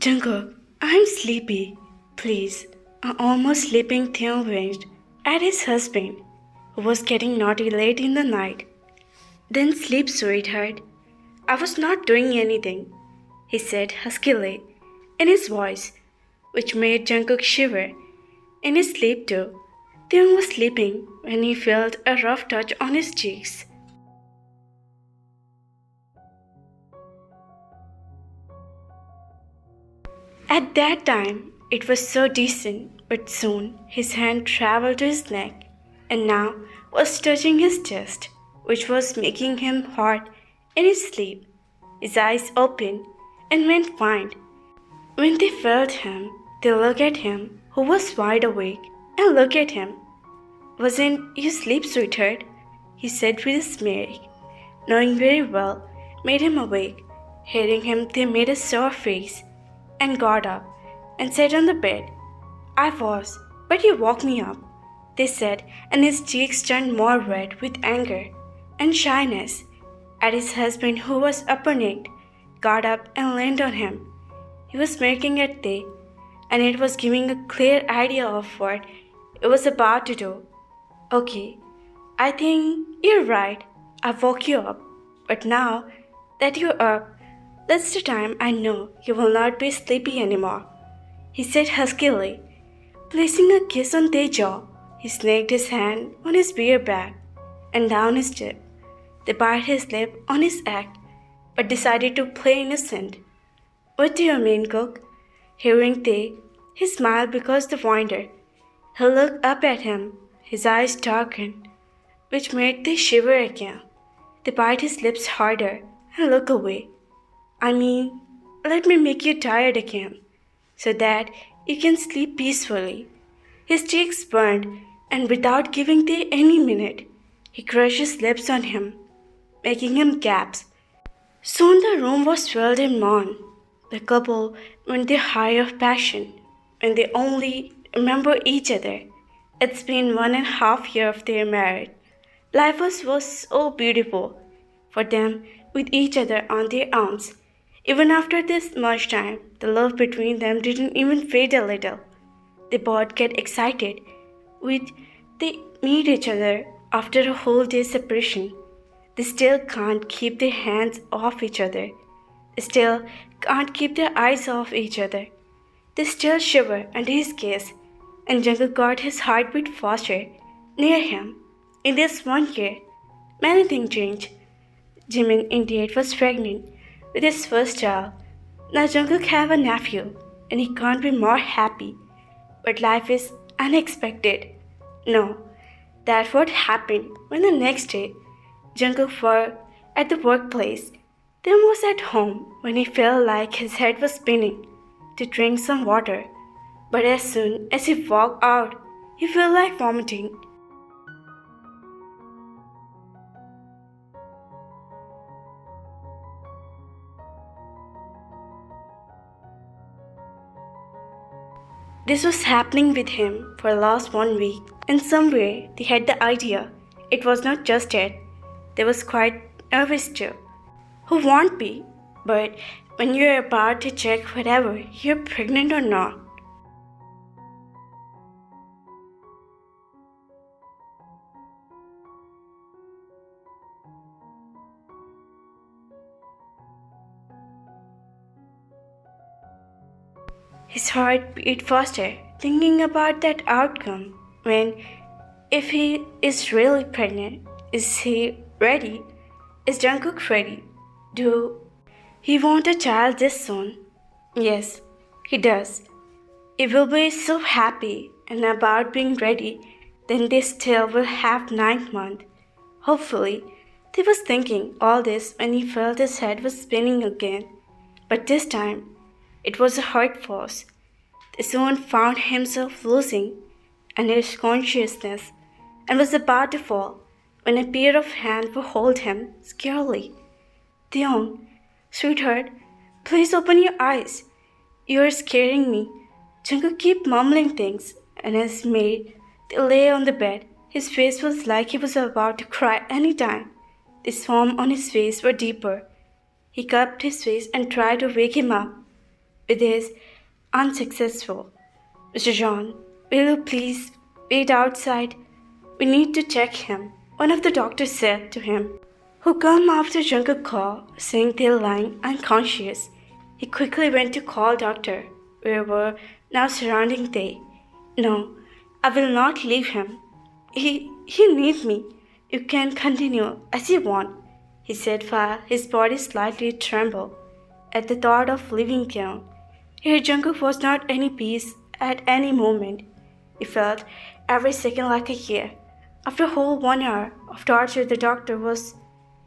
Jungkook, I'm sleepy. Please. Almost sleeping Theo winced at his husband, who was getting naughty late in the night. Then sleep, sweetheart. I was not doing anything, he said huskily in his voice, which made Jungkook shiver. In his sleep too, Theo was sleeping when he felt a rough touch on his cheeks. At that time, it was so decent, but soon his hand traveled to his neck and now was touching his chest, which was making him hot in his sleep. His eyes opened and went wide. When they felt him, they looked at him, who was wide awake, and looked at him. Wasn't you asleep, sweetheart? He said with a smirk, knowing very well made him awake. Hearing him, they made a sour face and got up and sat on the bed. I was, but you woke me up, they said, and his cheeks turned more red with anger and shyness. At his husband, who was uppernecked, got up and leaned on him. He was smirking at they, and it was giving a clear idea of what it was about to do. Okay, I think you're right. I woke you up, but now that you're up, that's the time I know you will not be sleepy anymore, he said huskily. Placing a kiss on their jaw, he snaked his hand on his beard back and down his tip. They bit his lip on his act, but decided to play innocent. What do you mean, Cook? Hearing they, he smiled because the wonder. He looked up at him, his eyes darkened, which made they shiver again. They bit his lips harder and look away. I mean, let me make you tired again, so that you can sleep peacefully. His cheeks burned, and without giving they any minute, he crushed his lips on him, making him gasp. Soon the room was swelled in mourn. The couple went the high of passion, and they only remember each other. It's been 1.5 years of their marriage. Life was so beautiful for them with each other on their arms. Even after this much time, the love between them didn't even fade a little. They both get excited when they meet each other after a whole day's separation. They still can't keep their hands off each other. They still can't keep their eyes off each other. They still shiver under his gaze, and Jungkook got his heartbeat faster near him. In this 1 year, many things changed. Jimin indeed was pregnant with his first child. Now Jungkook have a nephew, and he can't be more happy. But life is unexpected. No, that's what happened when the next day Jungkook worked at the workplace. Then was at home when he felt like his head was spinning to drink some water. But as soon as he walked out, he felt like vomiting. This was happening with him for the last 1 week, and somewhere they had the idea it was not just it. They was quite nervous too. Who won't be? But when you're about to check whether you're pregnant or not. His heart beat faster, thinking about that outcome. If he is really pregnant, is he ready? Is Jungkook ready? Do he want a child this soon? Yes, he does. He will be so happy and about being ready. Then they still will have 9th month. Hopefully, he was thinking all this when he felt his head was spinning again. But this time, it was a hard force. He soon found himself losing his consciousness and was about to fall when a pair of hands would hold him scarily. Theon, sweetheart, please open your eyes. You are scaring me. Jungkook kept mumbling things, and as maid lay on the bed, his face was like he was about to cry any time. The swam on his face were deeper. He cupped his face and tried to wake him up. with his unsuccessful. Mr. John, will you please wait outside? We need to check him, one of the doctors said to him, who come after Jungkook call, saying they're lying unconscious. He quickly went to call doctor, we were now surrounding Tae. No, I will not leave him. He needs me. You can continue as you want, he said while his body slightly trembled at the thought of leaving town. Here Jungkook was not any peace at any moment. He felt every second like a year. After a whole 1 hour of torture, the doctor was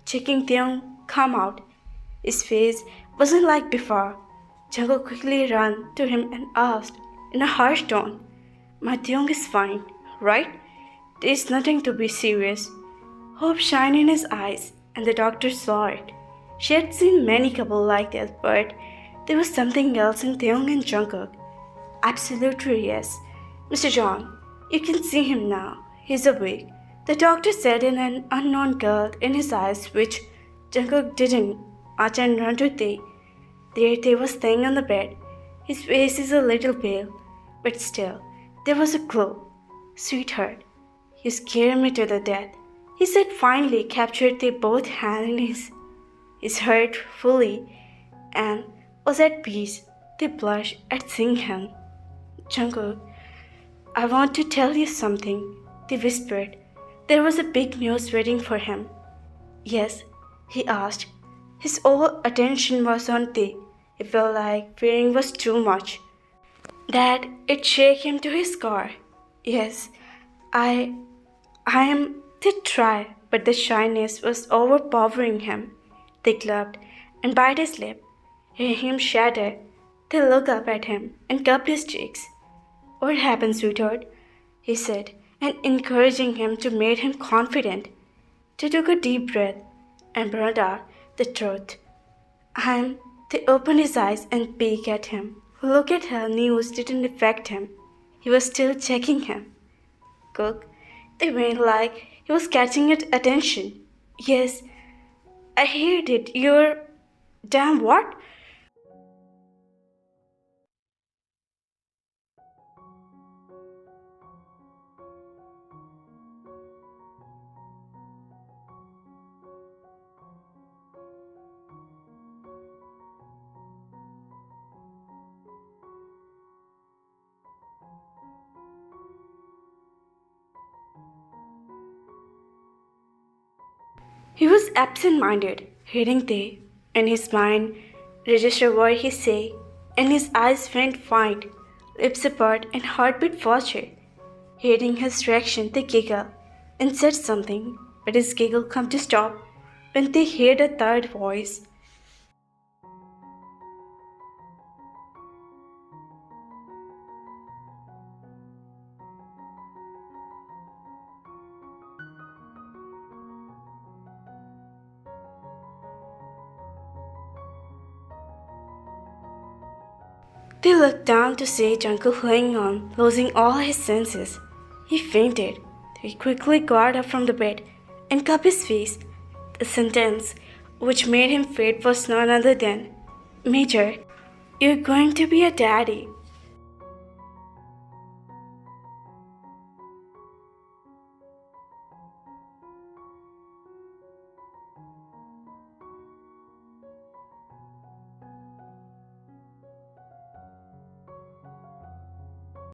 checking Taeyong come out. His face wasn't like before. Jungkook quickly ran to him and asked in a harsh tone, "My Taeyong is fine, right? There is nothing to be serious." Hope shined in his eyes, and the doctor saw it. She had seen many couples like that, but there was something else in Taeyong and Jungkook. Absolutely yes. Mr. John, you can see him now. He's awake. The doctor said in an unknown girl in his eyes, which Jungkook didn't match and run to Tae. There Tae was staying on the bed. His face is a little pale, but still, there was a glow. Sweetheart, you scare me to the death, he said finally, captured Tae both hands in his heart fully, and was at peace. They blushed at seeing him. Jungkook, I want to tell you something, they whispered. There was a big news waiting for him. Yes, he asked. His whole attention was on Tae. He felt like fearing was too much, that it shook him to his core. Yes, I am. Did try, but the shyness was overpowering him. They clubbed and bit his lip. Hear him shatter. They looked up at him and cupped his cheeks. What happened, sweetheart? He said, and encouraging him to make him confident. They took a deep breath and brought out the truth. They opened his eyes and peeked at him. Look at her news didn't affect him. He was still checking him. Cook, they went like he was catching it attention. Yes, I heard it. You're damn what? He was absent-minded, hearing Tae, and his mind registered what he said, and his eyes went wide, lips apart, and heartbeat faster. Hearing his reaction, they giggled and said something, but his giggle came to stop when they heard a third voice. They looked down to see Jungkook laying on, losing all his senses. He fainted. He quickly got up from the bed and cupped his face. The sentence which made him faint was none other than, Major, you're going to be a daddy.